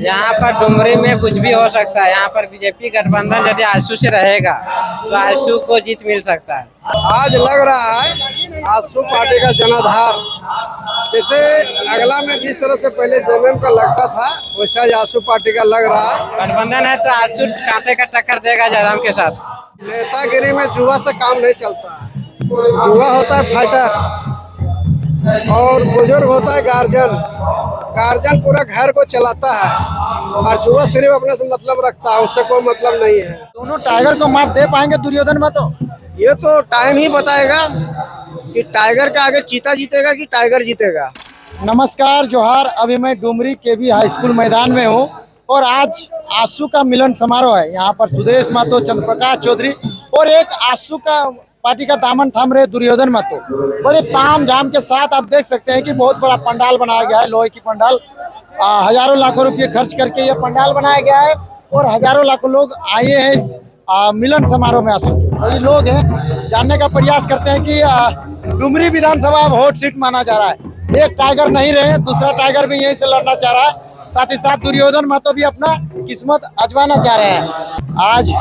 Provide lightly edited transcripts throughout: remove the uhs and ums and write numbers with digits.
यहाँ पर डुमरी में कुछ भी हो सकता है। यहाँ पर बीजेपी गठबंधन यदि आशू से रहेगा तो आशू को जीत मिल सकता है। आज लग रहा है आशू पार्टी का जनाधार। जैसे अगला में जिस तरह से पहले जेएमएम का लगता था वैसा ही आशू पार्टी का लग रहा है। गठबंधन है तो आशू कांटे का टक्कर देगा जयराम के साथ। नेतागिरी में जुआ से काम नहीं चलता है। जुआ होता है फाइटर और बुजुर्ग होता है गार्जियन। गार्जियन पूरा घर को चलाता है और जुआ सिर्फ अपने से मतलब रखता है, उससे कोई मतलब नहीं है। दोनों टाइगर को मात दे पाएंगे दुर्योधन में? तो ये तो टाइम ही बताएगा कि टाइगर के आगे चीता जीतेगा कि टाइगर जीतेगा। नमस्कार, जोहार। अभी मैं डुमरी केवी हाई स्कूल मैदान में हूँ और आज आशू का मिलन समारोह है। यहाँ पर सुदेश महतो, चंद्रप्रकाश चौधरी और एक आशू का पार्टी का दामन थाम रहे दुर्योधन महतो। बड़े ताम झाम के साथ आप देख सकते हैं कि बहुत बड़ा पंडाल बनाया गया है, लोहे की पंडाल। हजारों लाखों रुपये खर्च करके ये पंडाल बनाया गया है और हजारों लाखों लोग आए हैं इस मिलन समारोह में। आशू वही लोग हैं, जानने का प्रयास करते हैं कि डुमरी विधानसभा अब हॉट सीट माना जा रहा है। एक टाइगर नहीं रहे, दूसरा टाइगर भी यहीं से लड़ना चाह रहा है। साथ ही साथ दुर्योधन महतो भी अपना किस्मत आजमाना चाह रहे हैं। आज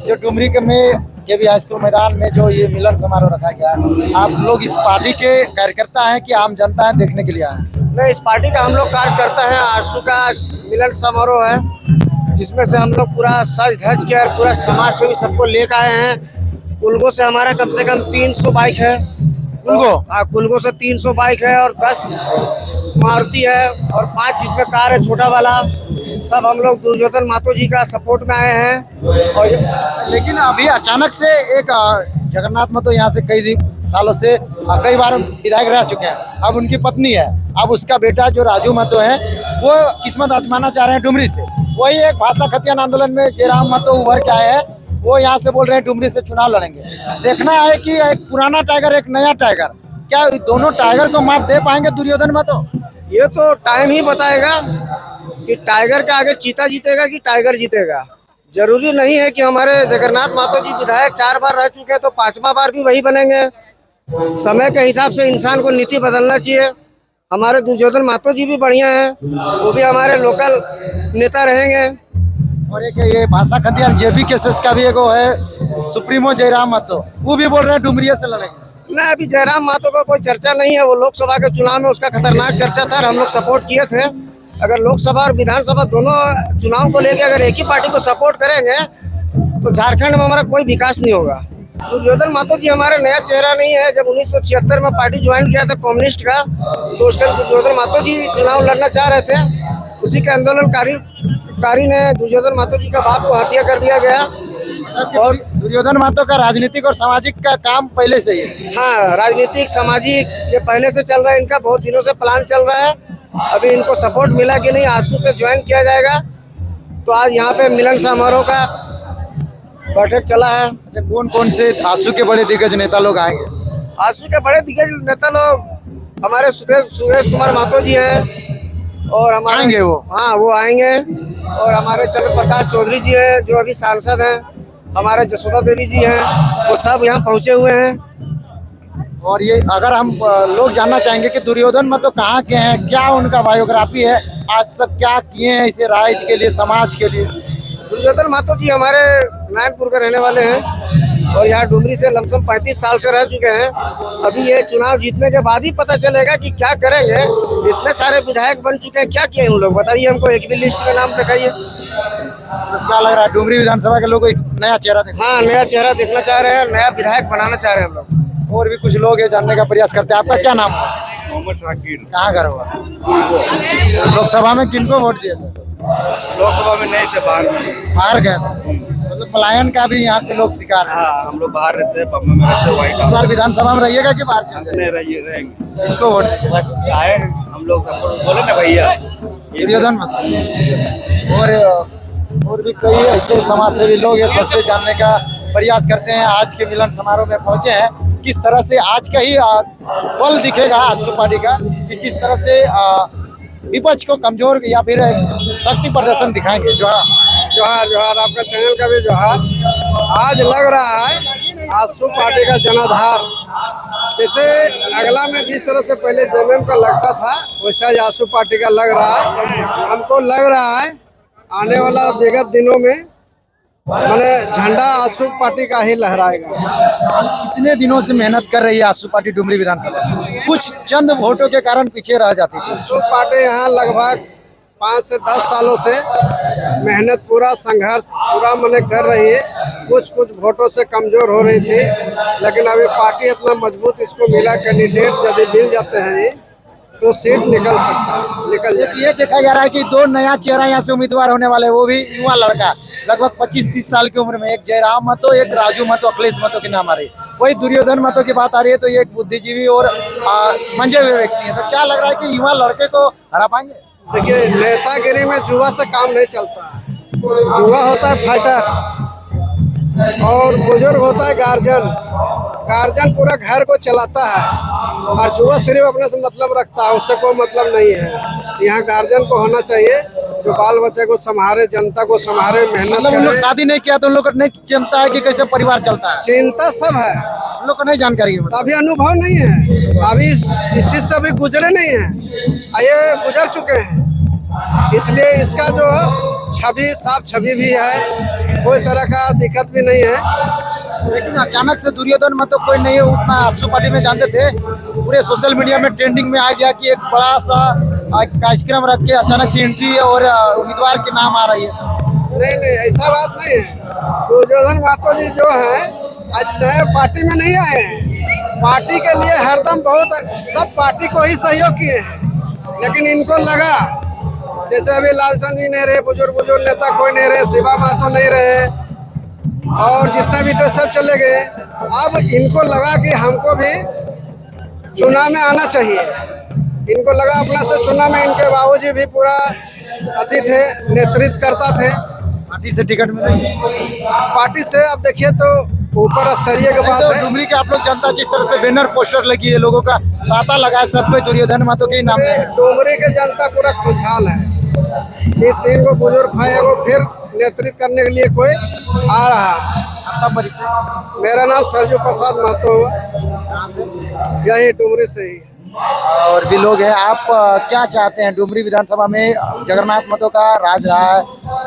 जो डुमरी के भी हाई स्कूल मैदान में जो ये मिलन समारोह रखा गया है, आप लोग इस पार्टी के कार्यकर्ता हैं कि आम जनता है देखने के लिए आए? नहीं, इस पार्टी का हम लोग कार्यकर्ता हैं। आशू का मिलन समारोह है जिसमें से हम लोग पूरा सज धज के और पूरा समाज सेवी सबको लेकर आए हैं। कुलगो से हमारा कम से कम 300 बाइक है। कुलगो से 300 बाइक है और 10 मारुति है और 5 जिसमें कार है छोटा वाला। सब हम लोग दुर्योधन महतो जी का सपोर्ट में आए हैं। और लेकिन अभी अचानक से एक जगन्नाथ महतो यहाँ से कई सालों से कई बार विधायक रह चुके हैं। अब उनकी पत्नी है, अब उसका बेटा जो राजू महतो है वो किस्मत आजमाना चाह रहे हैं डुमरी से। वही एक भाषा खतियान आंदोलन में जयराम महतो उभर के आए हैं, वो यहाँ से बोल रहे हैं डुमरी से चुनाव लड़ेंगे। देखना है कि एक पुराना टाइगर एक नया टाइगर, क्या दोनों टाइगर को मात दे पाएंगे दुर्योधन महतो? ये तो टाइम ही बताएगा कि टाइगर के आगे चीता जीतेगा कि टाइगर जीतेगा। जरूरी नहीं है कि हमारे जगन्नाथ महतो जी विधायक 4 बार रह चुके हैं तो 5वां बार भी वही बनेंगे। समय के हिसाब से इंसान को नीति बदलना चाहिए। हमारे दुर्योधन महतो जी भी बढ़िया हैं, वो भी हमारे लोकल नेता रहेंगे। और एक ये भाषा खतियान जेबी केसेस का भी एक है सुप्रीमो जयराम महतो, वो भी बोल रहे हैं डुमरिया से लड़ेंगे। ना, अभी जयराम महतो का कोई चर्चा नहीं है। वो लोकसभा के चुनाव में उसका खतरनाक चर्चा था और हम लोग सपोर्ट किए थे। अगर लोकसभा और विधानसभा दोनों चुनाव को लेकर अगर एक ही पार्टी को सपोर्ट करेंगे तो झारखंड में हमारा कोई विकास नहीं होगा। दुर्योधन महतो जी हमारे नया चेहरा नहीं है। जब 1976 में पार्टी ज्वाइन किया था कम्युनिस्ट का, तो उस टाइम दुर्योधन महतो जी चुनाव लड़ना चाह रहे थे। उसी के आंदोलनकारी ने दुर्योधन महतो जी का बाप को हत्या कर दिया गया। और दुर्योधन महतो का राजनीतिक और सामाजिक का काम पहले से ही है। हाँ, राजनीतिक सामाजिक ये पहले से चल रहा है। इनका बहुत दिनों से प्लान चल रहा है। अभी इनको सपोर्ट मिला कि नहीं, आशू से ज्वाइन किया जाएगा। तो आज यहाँ पे मिलन समारोह का बैठक चला है। अच्छा, कौन कौन से आशू के बड़े दिग्गज नेता लोग आएंगे? आशू के बड़े दिग्गज नेता लोग हमारे सुरेश कुमार महतो जी हैं और हमारे आएंगे वो? हाँ, वो आएंगे। और हमारे चंद्रप्रकाश चौधरी जी हैं जो अभी सांसद हैं। हमारे जसोदा देवी जी हैं, वो सब यहाँ पहुँचे हुए हैं। और ये अगर हम लोग जानना चाहेंगे कि दुर्योधन महतो कहाँ के हैं, क्या उनका बायोग्राफी है, आज तक क्या किए हैं इसे राज्य के लिए, समाज के लिए? दुर्योधन महतो जी हमारे नारायणपुर के रहने वाले हैं और यहाँ डुमरी से लमसम 35 साल से रह चुके हैं। अभी ये चुनाव जीतने के बाद ही पता चलेगा कि क्या करेंगे। इतने सारे विधायक बन चुके हैं, क्या किए हैं उन लोग बताइए हमको। एक भी लिस्ट में नाम दिखाइए। तो क्या लग रहा है डुमरी विधानसभा के लोग एक नया चेहरा देखना? हाँ, नया चेहरा देखना चाह रहे हैं, नया विधायक बनाना चाह रहे हैं हम लोग। और भी कुछ लोग है जानने का प्रयास करते हैं। आपका क्या नाम है? मोहम्मद शाकिर। कहाँ घर हुआ? लोकसभा में किनको वोट दिए थे? लोकसभा में नहीं थे, बाहर गए थे, मतलब पलायन का भी यहाँ के लोग शिकार है। हाँ, हम लोग बाहर रहते हैं, बम्बई में रहते हैं। व्हाइट इस बार विधानसभा में रहिएगा कि बाहर चले जाएंगे? नहीं रहेंगे। इसको वोट देंगे? बस आए हम लोग सब बोले ना भैया दुर्योधन महतो। और भी कई ऐसे समाज सेवी लोग ये सबसे जानने का प्रयास करते हैं। आज के मिलन समारोह में पहुंचे हैं, किस तरह से आज का ही बल दिखेगा आशू पार्टी का कि किस तरह से विपक्ष को कमजोर या फिर शक्ति प्रदर्शन दिखाएंगे। जोहार जोहार, आपका चैनल का भी जोहार। आज लग रहा है आशू पार्टी का जनाधार। जैसे अगला में जिस तरह से पहले जेएमएम का लगता था वैसा ही आशू पार्टी का लग रहा है। हमको लग रहा है आने वाला विगत दिनों में मैंने झंडा आशू पार्टी का ही लहराएगा। कितने दिनों से मेहनत कर रही है आशू पार्टी डुमरी विधानसभा में? कुछ चंद वोटों के कारण पीछे रह जाती थी। आशू पार्टी यहाँ लगभग 5 से 10 सालों से मेहनत पूरा संघर्ष पूरा मैंने कर रही है। कुछ वोटों से कमजोर हो रही थी, लेकिन अभी पार्टी इतना मजबूत इसको मिला, कैंडिडेट यदि मिल जाते हैं तो सीट निकल सकता है, निकल जाए। ये देखा जा रहा है कि 2 नया चेहरा यहाँ से उम्मीदवार होने वाले, वो भी युवा लड़का लगभग 25-30 साल की उम्र में। एक जयराम महतो, एक राजू महतो, अखिलेश महतो के नाम आ रही है। वही दुर्योधन महतो की बात आ रही है तो ये एक बुद्धिजीवी और मंजे हुए व्यक्ति है। तो क्या लग रहा है कि युवा लड़के को हरा पाएंगे? देखिए, नेतागिरी में जुआ से काम नहीं चलता है। जुआ होता है फाइटर और बुजुर्ग होता है गार्जियन। गार्जियन पूरा घर को चलाता है और जुआ सिर्फ अपने से मतलब रखता है, उससे कोई मतलब नहीं है। यहाँ गार्जियन को होना चाहिए जो बाल बच्चे को संभाले, जनता को संभाले, मेहनत मतलब उन लोग करे। शादी नहीं किया तो उन लोग को नहीं चिंता है कि कैसे परिवार चलता है, चिंता सब है, उन लोग को नहीं जानकारी है। मतलब अभी अनुभव नहीं है, अभी इस चीज से अभी गुजरे नहीं है, ये गुजर चुके हैं। इसलिए इसका जो छवि साफ छवि भी है, कोई तरह का दिक्कत भी नहीं है। लेकिन अचानक से दुर्योधन महतो कोई नहीं है उतना आशू पार्टी में जानते थे, पूरे सोशल मीडिया में ट्रेंडिंग में आ गया कि एक बड़ा सा कार्यक्रम रख के अचानक से एंट्री और उम्मीदवार के नाम आ रही है। नहीं, ऐसा बात नहीं है। दुर्योधन महतो जी जो है आज नए पार्टी में नहीं आए हैं, पार्टी के लिए हरदम बहुत सब पार्टी को ही सहयोग किए हैं। लेकिन इनको लगा जैसे अभी लालचंद जी नहीं रहे, बुजुर्ग नेता कोई नहीं रहे, शिवा महतो नहीं रहे और जितने भी थे सब चले गए। अब इनको लगा कि हमको भी चुनाव में आना चाहिए। इनको लगा अपना से चुनाव में, इनके बाबूजी भी पूरा अति थे, नेतृत्व करता थे। पार्टी से टिकट मिलेगी, पार्टी से अब देखिए तो ऊपर स्तरीय की बात है। डुमरी के आप लोग जनता जिस तरह से बैनर पोस्टर लगी है, लोगों का तांता लगा है, सब पे दुर्योधन महतो के ही नाम पे। डुमरी के जनता पूरा खुशहाल है कि 3 गो बुजुर्ग भाई को फिर नेतृत्व करने के लिए कोई आ रहा है। आपका परिचय? मेरा नाम सरजू प्रसाद महतो हुआ, कहाँ से? यही डुमरी से ही। और भी लोग हैं। आप क्या चाहते हैं? डुमरी विधानसभा में जगन्नाथ महतो का राज रहा है,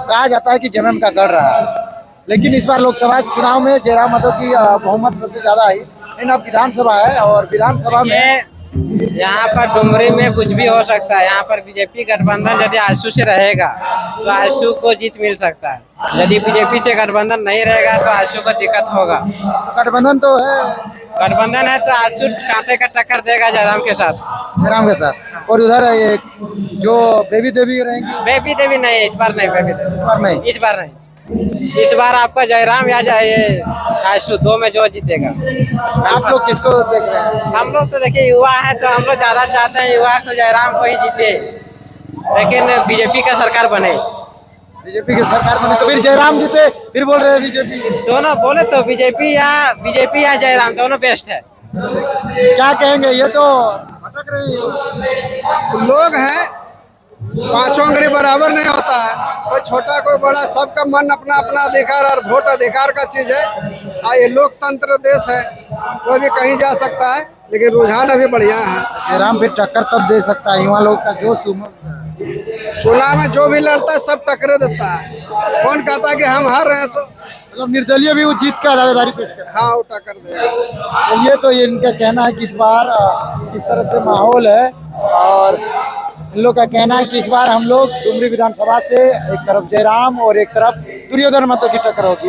कहा जाता है कि जेएमएम का गढ़ रहा है, लेकिन इस बार लोकसभा चुनाव में जयराम महतो की बहुमत सबसे ज्यादा आई। लेकिन अब विधानसभा है और विधानसभा में यहाँ पर डुमरी में कुछ भी हो सकता है। यहाँ पर बीजेपी गठबंधन यदि आशू से रहेगा तो आशू को जीत मिल सकता है। यदि बीजेपी से गठबंधन नहीं रहेगा तो आशू को दिक्कत होगा। गठबंधन तो है, गठबंधन है तो आशू कांटे का टक्कर देगा जयराम के साथ। जयराम के साथ। और उधर ये जो बेबी देवी रहेंगी, बेबी देवी नहीं, इस बार नहीं, बेबी देवी इस बार नहीं। इस बार नहीं। इस बार आपका जयराम या जाए आशू, 2 में जो जीतेगा। आप लोग किसको देख रहे हैं? हम लोग तो देखिए युवा है तो हम लोग ज्यादा चाहते हैं युवा तो जयराम को ही जीते, लेकिन बीजेपी का सरकार बने। बीजेपी की सरकार बने तो फिर जयराम जीते, फिर बोल रहे हैं बीजेपी। दोनों बोले तो बीजेपी या जयराम दोनों बेस्ट है। क्या कहेंगे? ये तो भटक रही है। लोग हैं, 5 उंगली बराबर नहीं होता है, कोई छोटा कोई बड़ा, सबका मन अपना अपना अधिकार और वोट अधिकार का चीज है। ये लोकतंत्र देश है, कोई भी कहीं जा सकता है, लेकिन रुझान अभी बढ़िया है। जयराम फिर टक्कर तब दे सकता है, युवा लोग का जोश चुनाव में जो भी लड़ता है सब टक्कर देता है। कौन कहता है कि हम हार रहे हैं? सो मतलब निर्दलीय भी वो जीत का दावेदारी पेश कर। हाँ, वो टक्कर देगा। चलिए, तो ये इनका कहना है कि इस बार इस तरह से माहौल है और इन लोग का कहना है कि इस बार हम लोग डुमरी विधानसभा से एक तरफ जयराम और एक तरफ दुर्योधन महतो की टक्कर होगी।